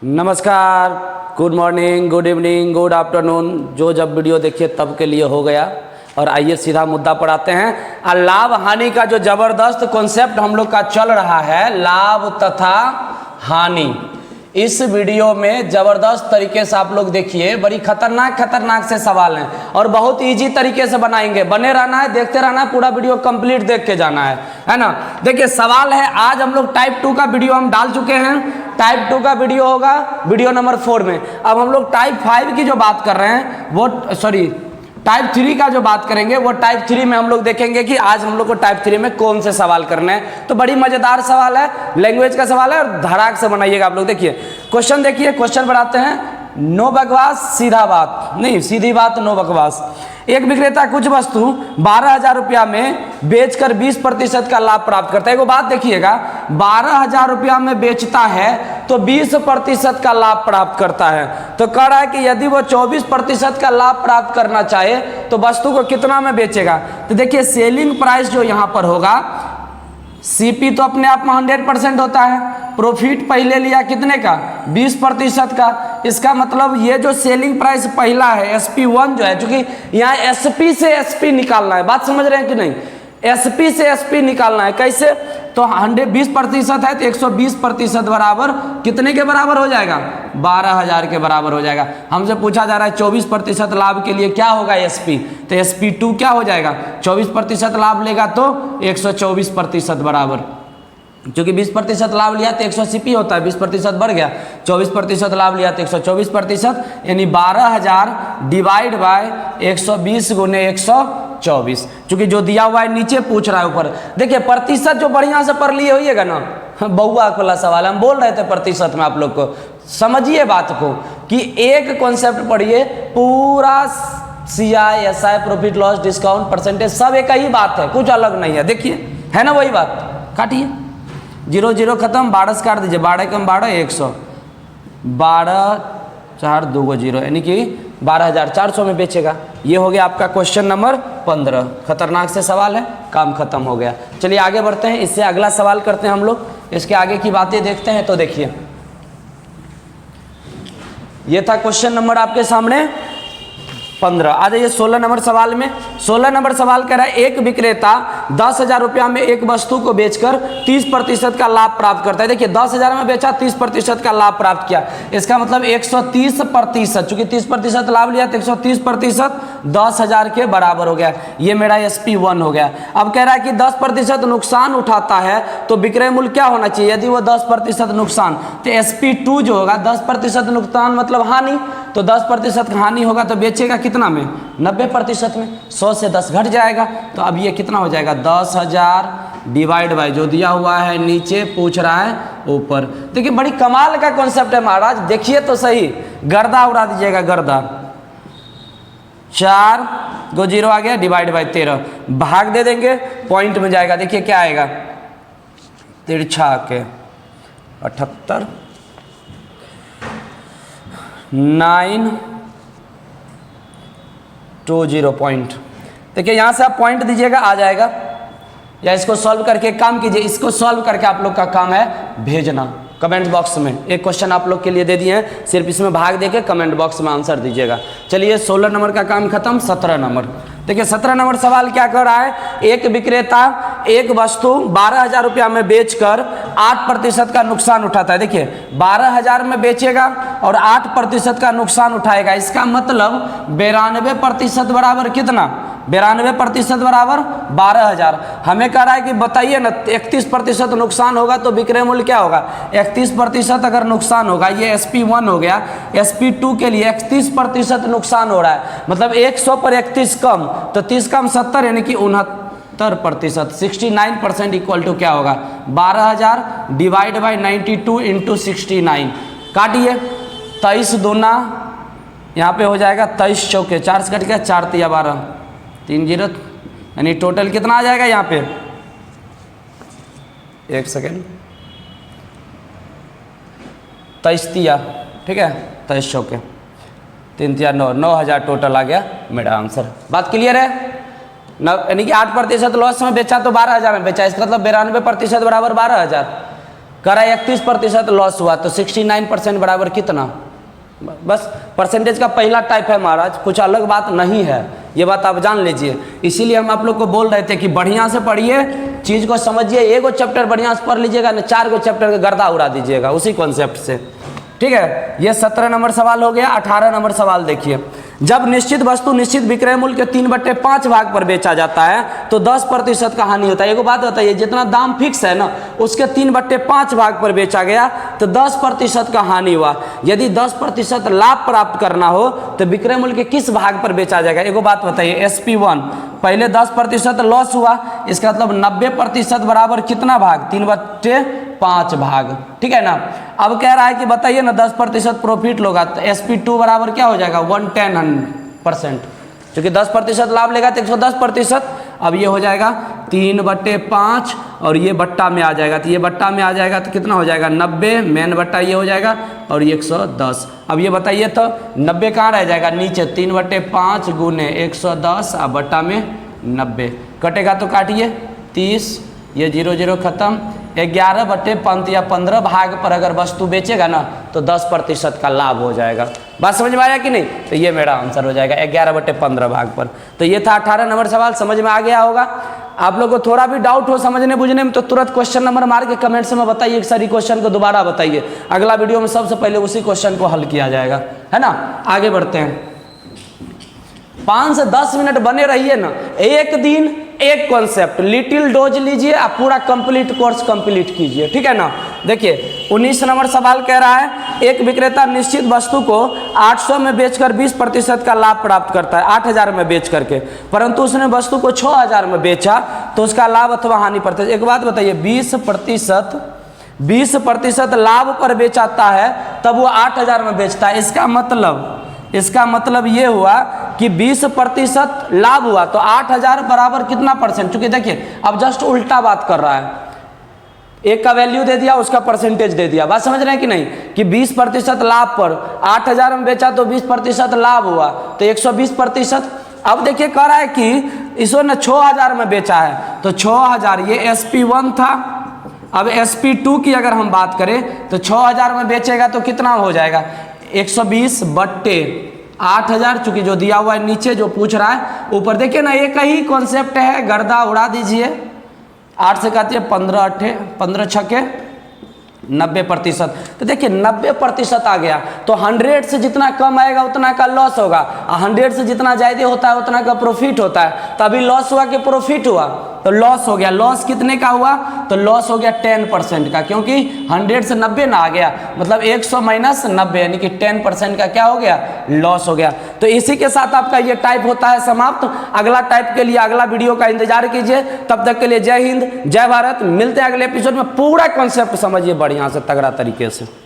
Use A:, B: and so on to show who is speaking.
A: नमस्कार, good morning, good evening, good afternoon. जो जब वीडियो देखिए तब के लिए हो गया। और आइए सीधा मुद्दा पर आते हैं। लाभ हानि का जो जबरदस्त कॉन्सेप्ट हम लोग का चल रहा है, लाभ तथा हानि, इस वीडियो में जबरदस्त तरीके से आप लोग देखिए। बड़ी खतरनाक से सवाल हैं और बहुत इजी तरीके से बनाएंगे। बने रहना है, देखते रहना है, पूरा वीडियो कंप्लीट देख के जाना है ना। देखिए सवाल है, आज हम लोग टाइप 2 का वीडियो हम डाल चुके हैं। टाइप 2 का वीडियो होगा वीडियो नंबर 4 में। अब हम लोग टाइप 5 की जो बात कर रहे हैं वो टाइप 3 का जो बात करेंगे वो टाइप 3 में हम लोग देखेंगे कि आज हम लोग को टाइप 3 में कौन से सवाल करने हैं। तो बड़ी मजेदार सवाल है, लैंग्वेज का सवाल है और धड़ाक से बनाइएगा आप लोग। देखिए क्वेश्चन, देखिए क्वेश्चन बढ़ाते हैं। नो बकवास सीधा बात, नहीं सीधी बात नो बकवास। एक विक्रेता कुछ वस्तु 12,000 रुपया में बेचकर 20% का लाभ प्राप्त करता है। एक बात देखिएगा, 12,000 रुपया में बेचता है तो 20% का लाभ प्राप्त करता है। तो कह रहा है कि यदि वो 24% का लाभ प्राप्त करना चाहे तो वस्तु को कितना में बेचेगा। तो देखिए सेलिंग प्राइस जो यहाँ पर होगा, सीपी तो अपने आप में 100% होता है। प्रॉफिट पहले लिया कितने का, 20% का। इसका मतलब ये जो सेलिंग प्राइस पहला है SP1 जो है, चूंकि यहाँ SP से SP निकालना है, बात समझ रहे हैं कि नहीं। SP से SP निकालना है, कैसे, तो 120% है तो 120% बराबर कितने के बराबर हो जाएगा, 12,000 के बराबर हो जाएगा। हमसे पूछा जा रहा है 24% लाभ के लिए क्या होगा SP, तो SP2 क्या हो जाएगा, 24% लाभ लेगा तो 124% बराबर। क्योंकि 20% लाभ लिया तो 100 सीपी होता है, 20% बढ़ गया, 24% लाभ लिया तो 124%, यानी 12,000 डिवाइड बाय 120 गुने 124। चूंकि जो दिया हुआ है नीचे पूछ रहा है ऊपर। देखिए प्रतिशत जो बढ़िया से पढ़ लिए होइएगा ना, बउआ वाला सवाल हम बोल रहे थे प्रतिशत में। आप लोग को समझिए बात को कि एक कॉन्सेप्ट पढ़िए, पूरा CI SI profit loss discount percentage सब एक ही बात है, कुछ अलग नहीं है। देखिए है ना वही बात, काटिए 0 0 खत्म, 12 से काट दीजिए, 12 कम 12 100, 12 4 2 0, यानी कि 12,400 में बेचेगा। ये हो गया आपका क्वेश्चन नंबर 15। खतरनाक से सवाल है, काम खत्म हो गया। चलिए आगे बढ़ते हैं, इससे अगला सवाल करते हैं हम लोग, इसके आगे की बातें देखते हैं। तो देखिए ये था क्वेश्चन नंबर आपके सामने 15। आ जाइए 16 नंबर सवाल में। 16 नंबर सवाल कह रहा है, एक विक्रेता 10,000 रुपया में एक वस्तु को बेचकर 30% का लाभ प्राप्त करता है। देखिए 10,000 में बेचा, 30% का लाभ प्राप्त किया। इसका मतलब 130%, चूंकि 30% लाभ लिया तो 130% 10,000 के बराबर हो गया। ये मेरा SP1 हो गया। अब कह रहा है कि 10% नुकसान उठाता है तो विक्रय मूल्य क्या होना चाहिए। यदि वो 10% नुकसान, तो SP2 जो होगा 10% नुकसान मतलब हानि, तो 10% हानि होगा तो बेचेगा कितना में, 90% में। 100 से 10 घट जाएगा, तो अब ये कितना हो जाएगा, 10,000 डिवाइड बाय जो दिया हुआ है नीचे, पूछ रहा है ऊपर। देखिए बड़ी कमाल का कॉन्सेप्ट है महाराज, देखिए तो सही, गर्दा उड़ा दीजिएगा गर्दा। 4 2 0 आ गया, डिवाइड बाय 13, भाग दे देंगे, पॉइंट में जाएगा। देखिए क्या आएगा, 3 के 78 920 पॉइंट। देखिए यहाँ से आप पॉइंट दीजिएगा, आ जाएगा। या इसको सॉल्व करके काम कीजिए, इसको सॉल्व करके आप लोग का काम है भेजना कमेंट बॉक्स में। एक क्वेश्चन आप लोग के लिए दे दिए हैं, सिर्फ इसमें भाग देके कमेंट बॉक्स में आंसर दीजिएगा। चलिए 16 नंबर का काम खत्म। 17 नंबर देखिए, 17 नंबर सवाल क्या कर रहा है, एक विक्रेता एक वस्तु 12,000 रुपया में बेचकर 8% का नुकसान उठाता है। देखिए 12,000 में बेचेगा और 8% का नुकसान उठाएगा। इसका मतलब 92% बराबर कितना, 92% बराबर 12,000। हमें कह रहा है कि बताइए ना, 31% नुकसान होगा तो विक्रय मूल्य क्या होगा, 31% अगर नुकसान होगा, ये SP1 हो गया। SP2 के लिए 31% नुकसान हो रहा है, मतलब 100 पर 31 कम, तो 30 कम 70, यानी कि 69%। 69% इक्वल टू क्या होगा, 12,000 डिवाइड बाई 92 इंटू 69। काटिए, 23 दूना यहाँ पे हो जाएगा, 23 चौके 4 से कट गया, 4 तिया 12, 3 0, यानी टोटल कितना आ जाएगा यहाँ पे, एक सेकेंड, 23 तिया, ठीक है, 23 चौके 3 तिया 9, 9,000 टोटल आ गया मेरा आंसर। बात क्लियर है, यानी कि 8% लॉस में बेचा तो 12,000 में बेचा, इसका मतलब 92% बराबर 12,000। कह रहा है 31% लॉस हुआ, तो 69% बराबर कितना। बस परसेंटेज का पहला टाइप है महाराज, कुछ अलग बात नहीं है, ये बात आप जान लीजिए। इसीलिए हम आप लोग को बोल रहे थे कि बढ़िया से पढ़िए, चीज़ को समझिए, एगो चैप्टर बढ़िया से पढ़ लीजिएगा ना, 4 गो चैप्टर का गर्दा उड़ा दीजिएगा उसी कॉन्सेप्ट से। ठीक है, ये 17 नंबर सवाल हो गया। 18 नंबर सवाल देखिए, जब निश्चित वस्तु निश्चित विक्रय मूल्य के 3/5 भाग पर बेचा जाता है तो 10% का हानि होता है। एक बात बताइए, जितना दाम फिक्स है ना उसके 3/5 भाग पर बेचा गया तो 10% का हानि हुआ। यदि 10% लाभ प्राप्त करना हो तो विक्रय मूल्य के किस भाग पर बेचा जाएगा। एक बात बताइए, SP1 पहले 10% लॉस हुआ, इसका मतलब 90% बराबर कितना भाग, 3/5 भाग। ठीक है ना। अब कह रहा है कि बताइए ना 10% प्रॉफिट लोगा तो SP2 बराबर क्या हो जाएगा, 110%, क्योंकि 10% लाभ लेगा तो 110%। अब ये हो जाएगा 3/5 और ये बट्टा में आ जाएगा, तो ये बट्टा में आ जाएगा तो कितना हो जाएगा 90, मेन बट्टा ये हो जाएगा और ये 110। अब ये बताइए तो 90 कहाँ रह जाएगा, नीचे 3/5 गुने 110 और बट्टा में 90 कटेगा तो काटिए 30, ये 0 0 खत्म। 11/5 या 15 भाग पर अगर वस्तु बेचेगा ना तो 10% का लाभ हो जाएगा। बात समझ में आया कि नहीं, तो ये मेरा आंसर हो जाएगा 11/15 भाग पर। तो ये था 18 नंबर सवाल, समझ में आ गया होगा। आप लोग को थोड़ा भी डाउट हो समझने बुझने में तो तुरंत क्वेश्चन नंबर मार के कमेंट्स में बताइए, सारी क्वेश्चन को दोबारा बताइए, अगला वीडियो में सबसे पहले उसी क्वेश्चन को हल किया जाएगा, है ना। आगे बढ़ते हैं, 5 से 10 मिनट बने रहिए ना, एक दिन एक कॉन्सेप्ट, लिटिल डोज लीजिए, आप पूरा कंप्लीट कोर्स कंप्लीट कीजिए। ठीक है ना। देखिए 19 नंबर सवाल कह रहा है, एक विक्रेता निश्चित वस्तु को 800 में बेचकर 20% का लाभ प्राप्त करता है 8000 में बेच करके, परंतु उसने वस्तु को 6000 में बेचा तो उसका लाभ अथवा हानि पड़ता है। एक बात बताइए, 20% लाभ पर बेचाता है तब वो 8000 में बेचता है। इसका मतलब ये हुआ कि 20% लाभ हुआ तो 8000 बराबर कितना परसेंट, क्योंकि देखिए अब जस्ट उल्टा बात कर रहा है, एक का वैल्यू दे दिया उसका परसेंटेज दे दिया। बात समझ रहे हैं कि नहीं, कि 20% लाभ पर 8000 में बेचा तो 20% लाभ हुआ तो 120%। अब देखिए कह रहा है कि इसने 6000 में बेचा है तो 6000 ये SP1 था। अब SP2 की अगर हम बात करें तो 6000 में बेचेगा तो कितना हो जाएगा, 120/8000, चूंकि जो दिया हुआ है नीचे जो पूछ रहा है ऊपर देखिए ना, एक ही कॉन्सेप्ट है, गर्दा उड़ा दीजिए। 8 से कहते हैं 15 छक्के 90%। तो देखिए 90% आ गया तो 100 से जितना कम आएगा उतना का लॉस होगा, 100 से जितना ज़्यादा होता है उतना का प्रॉफिट होता है। तो अभी लॉस हुआ कि प्रॉफिट हुआ, तो लॉस हो गया। लॉस कितने का हुआ, तो लॉस हो गया 10% का, क्योंकि 100 से 90 ना आ गया, मतलब 100 - 90 यानी कि 10% का क्या हो गया, लॉस हो गया। तो इसी के साथ आपका ये टाइप होता है समाप्त। अगला टाइप के लिए अगला वीडियो का इंतजार कीजिए। तब तक के लिए जय हिंद, जय भारत। मिलते हैं अगले एपिसोड में, पूरा कॉन्सेप्ट समझिए बढ़िया से तगड़ा तरीके से।